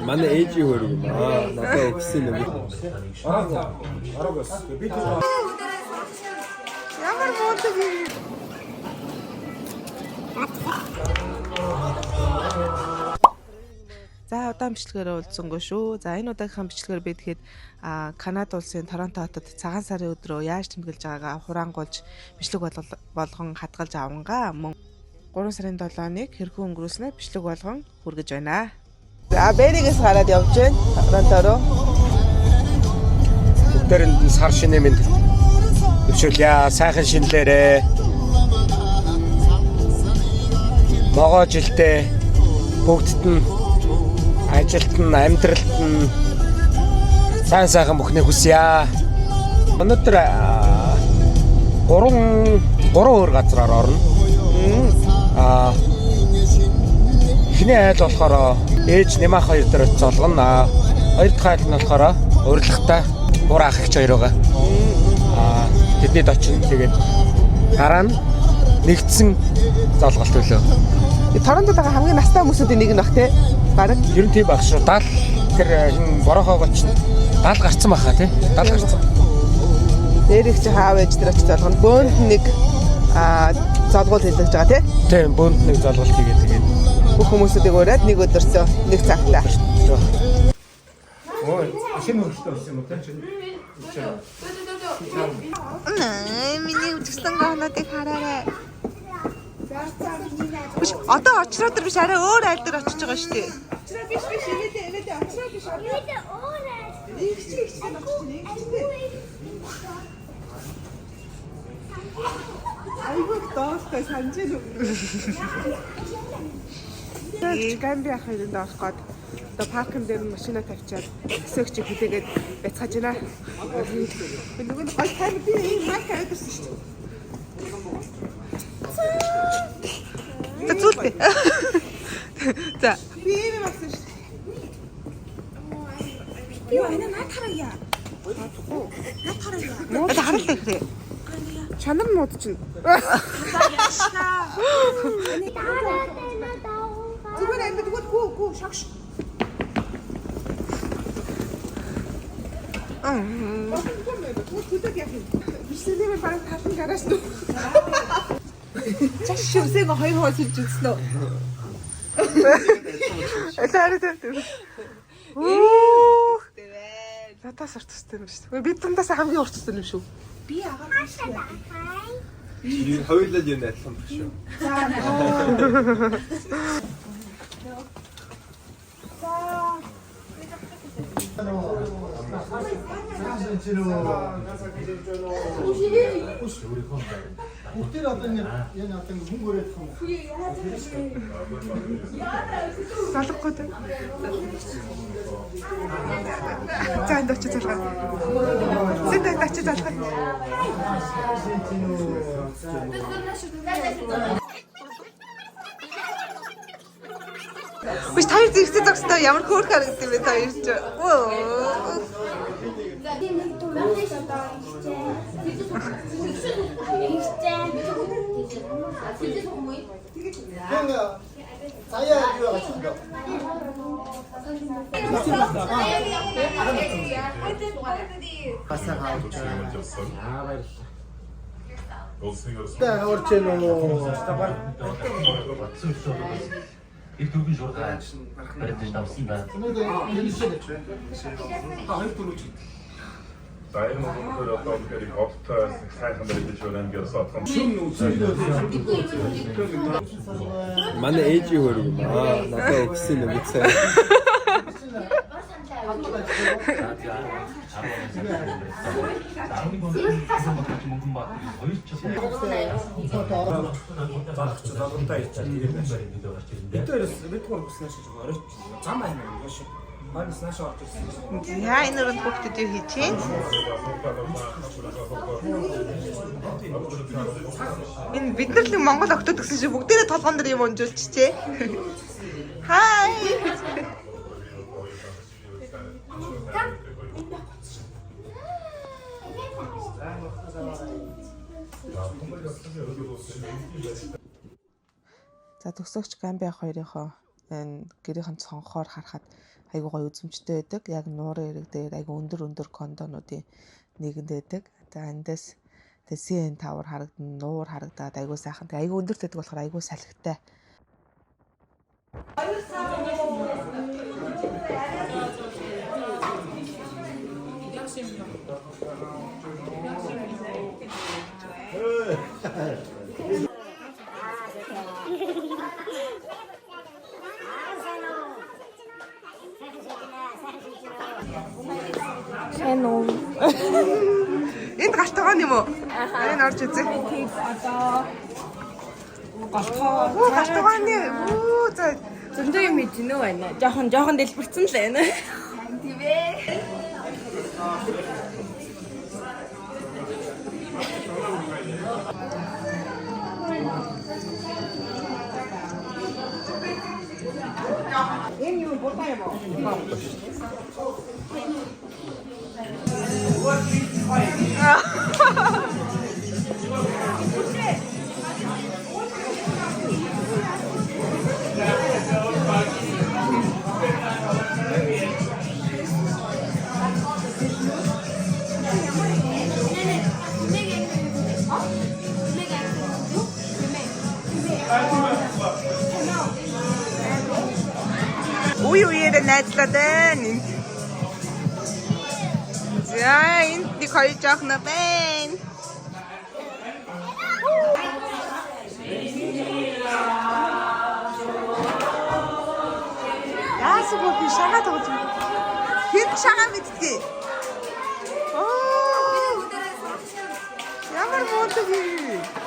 Манай ээжийн хөрөг юм аа. Надад өгсөн юм. Арагас. Би ямар муудаг юм. За удаан бичлэгээр уулзсангүй шүү. За энэ удаагийнхаа бичлэгээр би тэгэхэд Канада улсын Торонто хотод цагаан сарын өдрөө яаж тэмдэглэж байгаагаа хураангуулж бичлэг болгон хадгалж авангаа. Мөн 3 сарын 7-ыг хэрхэн өнгөрүүлснээр бичлэг болгон хүргэж байна. За Бэригээс гараад явж байна. Торонто руу. бүгдээрэнд нь сар шинэ минь өвшүүлье. Сайхан шинэлээрээ. Могоо жилдээ бүгдд нь ажилт нь амьдралд нь сайн сайхан бүхнийг хүсье. Өнөөдөр 3 өөр газраар орно. Эхний айл болохоор ээж нэмах 2 дээр золгоно. Хоёр дахь айл нь болохоор урилгатай буруу ах ихч хоёр байгаа. Тэднийд очино. Тэгээд дараа нь нэгдсэн золголт төлөө. Торонтод байгаа хамгийн настай хүмүүсийн нэг нь баг те. Бараг ер нь тийм баг шүү. 70 тэр борохоогоо ч 70 гарцсан баха тий. 70 гарцсан. Дээрх чи хаав ээж тэр очиж залгана. Бөөнд нэг залгуул хэлж байгаа тий. Тийм бөөнд нэг залгуул хийгээд тэгээд бүх хүмүүсүүдийг ураад нэг өдөртөө нэг цагтаа. Ой, шинэ хөрөлтөө болсон юм уу тий? Миний үжигсэн гоонуудыг хараарай. Одоо очроо дээр биш арай өөр айл дээр очиж байгаа шүү дээ. Очроо биш ивэдэ очроо биш. Ивэдэ өөр айл. Их айгуу доостой санжил үү. Гамби ах хэрэнд орох гээд одоо паркн дээр машина тавьчаад өсөөгч хүлээгээд бяцгааж байна. Нөгөө гол тайм би энэ марк авчихсан шүү дээ. Зүлтэй. За. Би юм авсан шүү дээ. Юу энэ натарая. Натарая. Наад харалтай хэрэг. Чанар мууд чинь. Зүгээр амьд гүү шагш. Хүлээг яах юм? Бишнээ бараг тасан гараас нь. Чаш шүсэг хоёр хол сэлж үзсэн үү? Алаараа. Оо. Надаас уртстай юм шүү. Би дундаас хамгийн уртстай юм шүү. Би агаар биш. Энэ хоёулаа юу найдлах юм шүү. Хүүхдэр одоо энэ одоо мөнгө өрөөх юм. Залахгүй дээ. За энэ очиж залгаа. Зэт очиж залгаа. Биш таяр зэрэгтэй зогсдоо ямар хөөрх харагдсан бэ таяр ч. Заяа юу гэсэн бэ? их төргийн шуурхай барьж давсан байна. Дайр мөнгөөр одоо тэгэхээр хогтой сайхан барьж өрөөнд гэрсаадхан. Манай ээжийн хөрөг юм аа. Надад өгсөн юм уу? Яа энэ өрөнд бүгд юу хийж чинь? Энэ бид нар л Монгол октод гэсэн шиг бүгдээрээ толгоон дээр юм унжуулчихжээ. Хай. За төгсөгч Гамби ах хоёрынхоо гэрийнхэн цонхоор харахад айгуу гоё үзмжтэй байдаг. Яг нуурын эрэг дээр айгуу өндөр кондонуудын нэгэнд байдаг. За эндээс CN Tower харагдан, нуур харагдаад айгуу сайхан. Тэгээ айгуу өндөрт байдаг болохоор айгуу салхитай. Энд гарт байгаа юм уу? Энэ орж үзье. Гарт байгаа нэ. Үу за зөндөө юм идэнэ байна. Жохон дэлбэрсэн л байна. Тийм ээ. энэ юу бодаа юм уу? 우유에 найзлаад байна. За энд нэг хоёр жоохон байна. Яасгүй би шагаа тоглож байна. Хэд шагаа мэдтгий. Ямар муудаг юм.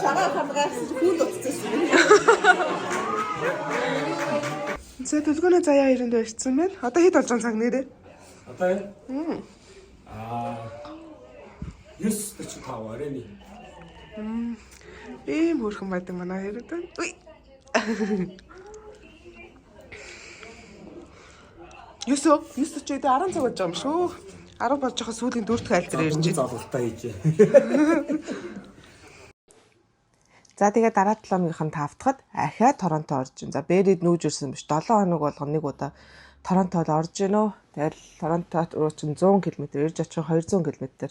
Шагаа хамгаас хүнд утсан. За төлгөөний заяа 90-д барьсан байна. Одоо хэд болж байгаа цаг нэрээ? Одоо энэ 9:45 арай. Ийм хөрхөн байдаг манай хэрэг дээ. Уй. 9 ч гэдэг 10 цаг болж байгаа юм шүү. 10 болж байгаа сүүлийн 4 дахь альзар ирж байна. Залуултаа хийжээ. За тэгээд дараа 7 өдрийн тавтахад ахиад Торонто орж ийн. За Бэрэд нүүж ирсэн биш 7 хоног болгоно нэг удаа Торонтод орж гинөө. Тэгэл Торонтод руу чинь 100 км ирж очих 200 км.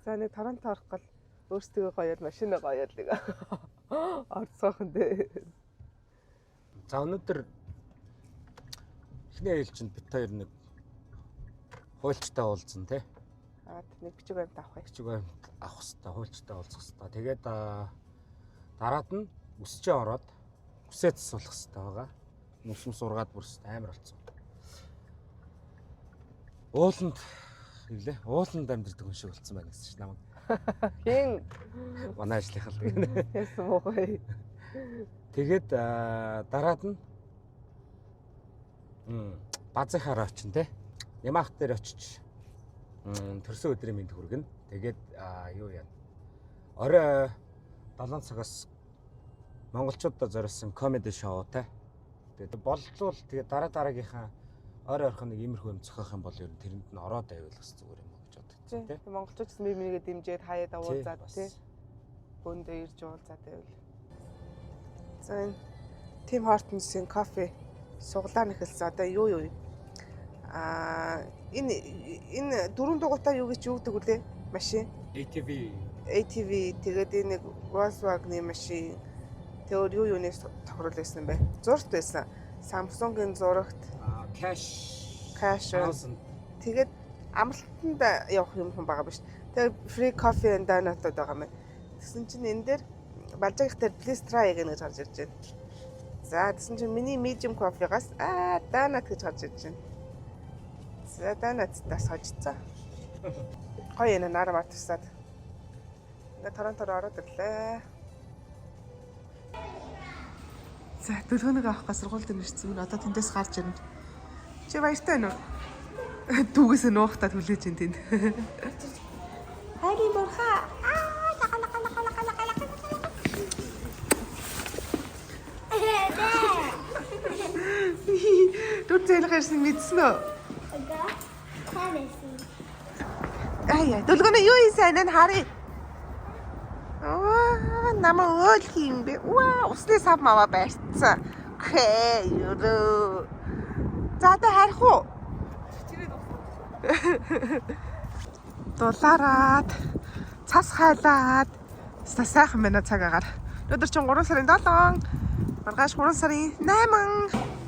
За нэг Торонто орох гол өөрсдөө гоёод машинаа гоёод нэг орцгоохон дээ. За өнөөдөр эхний ээлжинд бит хоёр нэг хуульчтай уулзсан тий. Нэг бичиг баримт авах юм. Бичиг баримт авах хэрэгтэй, хуульчтай уулзах хэрэгтэй. Тэгээд дараад нь үсчээ ороод үсээ засуулах хэрэгтэй байгаа. Нүсмс ургаад бүрс амар болцсон. Ууланд хэлээ. Ууланд амьдэрдэг хүн шиг болцсон байна гэсэн чинь намайг. Хин Манай ажлынхаа л гэнэ. яасан муугай. Тэгээд дараад нь базынхаар очин тий. Ямаах дээр очиж төрсөн өдрийн мэд хүргэнэ. Тэгээд юу яа. Орой 7 цагаас монголчуудад зориулсан комеди шоутай. Тэгээд боллоо тэгээд дараагийнхаа орой орхон нэг иймэрхүү юм зохиох юм бол ер нь тэрэнд нь ороод байвал бас зүгээр юм уу гэж боддог тий. Монголчууд ч мэрийгээ дэмжиж хаяад уулзаад тий. Бөөндөө ирж уулзаад байвал. За энэ Tim Hortons-ийн кофе суглаа нэхэлсэн. Одоо юу юм? Энэ дөрөв дугуйтай юу гэж юу гэдэг үлээ? Машин. ATV тэгээд энэ нэг Volkswagen-ы машин. Тэр юу юунаас тохирол байсан бэ? Зурагт байсан. Samsung-ын зурагт cash. Тэгээд амралтанд явах юм хүн байгаа биз. Тэгээд free coffee and donut байгаа юм. Тэгсэн чинь энэ дээр балжаагт дээр please try гэж гарч ирж байна. За тэгсэн чинь миний medium coffee-гаас donut гэж гарч ирж байна. За donut-таас хожцоо. Гоё энэ нар мар тусаад. Ингээ Торонтод ороод ирлээ. За төлөвлөгөөг авах гас сургуульд нэрсэн. Одоо тэндээс гарч ирнэ. Чи баяртай байна уу? Түүгээс нуухтаа түлээж ин тэнд. Хайри бурха. Түр зэйлэх ирсэн мэдсэн үү? Ая, дөлгөнө юу ийсэн энэ харъя. Намаа өөлх юм бэ? Усны сав мава барьцсан. Юу. За та харих уу? Дулаараад цас хайлаад сайхан байна цагаагаар. Өнөөдөр чинь 3 сарын 7, маргааш 3 сарын 8.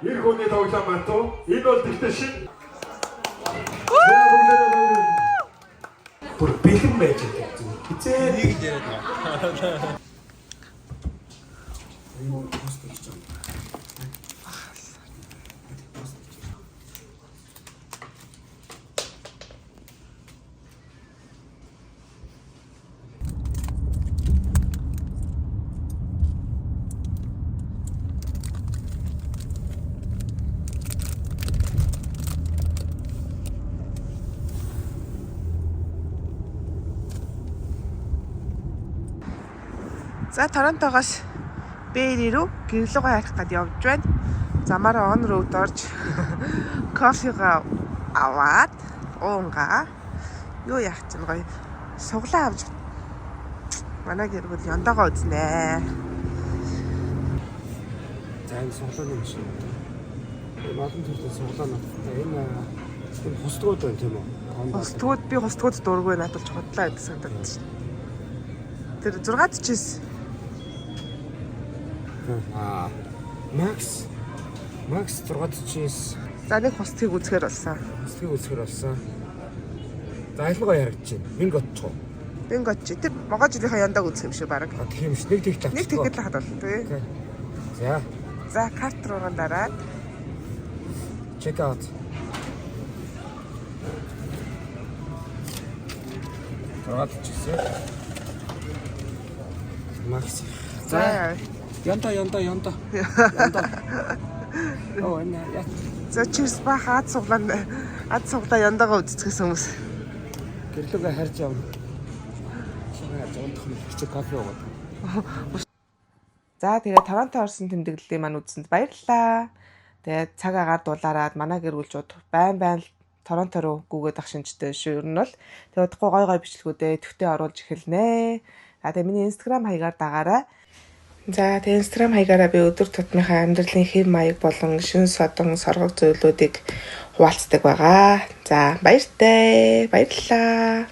Ир хүний тоглоом мантуу. Энэ бол тэгтээ шин. Бүр бэлэн байж байгаа. Хизээ нэг л яриад байгаа. За Торонтогоос Бэри рүү гэрлүүгээ харих гээд явж байна. Замаараа он руу дорж кофега аваад уунгаа юу яах чинь гоё суглаа авч манай гэр бүл яндаагаа үзнэ. За энэ суглааны машин. Олон төрлийн суглаанууд. Энэ хустгууд байна тийм үү? Хустгууд би хустгууд дургүй надад худлаа гэсэн санагдаад шин. Тэр 6-д чис. Макс 6-д чис. За нэг хустгийг үзэхэр болсон. За айлгаа ярагдаж байна. Минготч. Бингоч тэр могоо жилийнхаа яндааг үзэх юм шиг баг. Тийм ш нэг тэгт Нэг тэгэхэд л хадвал тий. За. За карт руугаа дараад Check out. Рад чисээ. Макс. за Янда. Оо энэ яа. за чирс бах ад суглаа яндаагаа үзчихсэн хүмүүс. Гэрлүүгээ харж явна. Чигээ зондох юм чи кофе уугаад. За тэгээ Торонто орсон тэмдэглэлийн маань үзсэнд баярлалаа. Тэгээд цаг агаар дулаараад манай гэр бүлчүүд байн Торонто руу гүгээд ах шинжтэй шүү. Ер нь бол тэгээд удахгүй гой бичлэгүүдээ төвтэй оруулж эхэлнэ. За тэгээ миний Instagram хаягаар дагаарай. За тэгээ Instagram хаягаараа би өдөр тутмынхаа амьдралын хэв маяг болон шин содон соргог зүйлүүдийг хуваалцдаг байгаа. За баярлалаа.